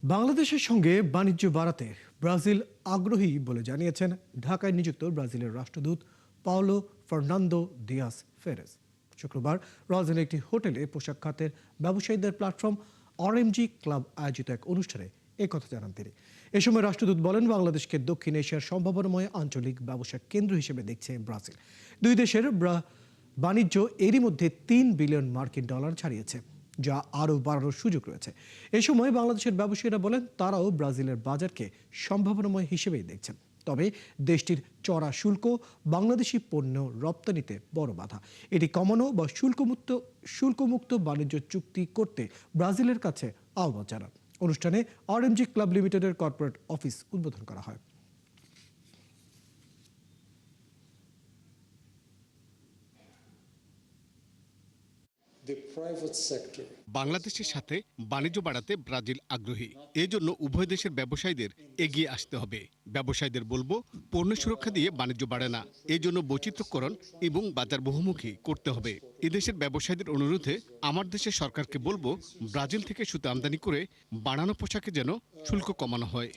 বাংলাদেশের সঙ্গে বাণিজ্য বাড়াতে ব্রাজিল আগ্রহী বলে জানিয়েছেন ঢাকায় নিযুক্ত ব্রাজিলের রাষ্ট্রদূত পাওলো ফার্নান্দো দিয়াস ফেরেজ। শুক্রবার রাজধানীর একটি হোটেলে পোশাক খাতের ব্যবসায়ীদের প্ল্যাটফর্ম আরএমজি ক্লাব আয়োজিত এক অনুষ্ঠানে একথা জানান তিনি। এ সময় রাষ্ট্রদূত বলেন, বাংলাদেশকে দক্ষিণ এশিয়ার সম্ভাবনাময় আঞ্চলিক ব্যবসা কেন্দ্র হিসেবে দেখছে ব্রাজিল। দুই দেশের বাণিজ্য এরই মধ্যে $3 বিলিয়ন ছাড়িয়েছে, যা আরও বাড়ানোর সুযোগ রয়েছে। এ সময় বাংলাদেশের ব্যবসায়ীরা বলেন, তারাও ব্রাজিলের বাজারকে সম্ভাবনাময় হিসেবেই দেখছেন। তবে দেশটির চড়া শুল্ক বাংলাদেশি পণ্য রপ্তানিতে বড় বাধা। এটি কমানো বা শুল্কমুক্ত বাণিজ্য চুক্তি করতে ব্রাজিলের কাছে আহ্বান জানান। অনুষ্ঠানে আরএমজি ক্লাব লিমিটেডের কর্পোরেট অফিস উদ্বোধন করা হয়। বাংলাদেশের সাথে বাণিজ্য বাড়াতে ব্রাজিল আগ্রহী। এজন্য উভয় দেশের ব্যবসায়ীদের এগিয়ে আসতে হবে। ব্যবসায়ীদের বলবো, পণ্য সুরক্ষা দিয়ে বাণিজ্য বাড়ে না। এজন্য বৈচিত্র্যকরণ এবং বাজার বহুমুখী করতে হবে। এদেশের ব্যবসায়ীদের অনুরোধে আমার দেশের সরকারকে বলবো, ব্রাজিল থেকে সুতা আমদানি করে বানানো পোশাকে যেন শুল্ক কমানো হয়।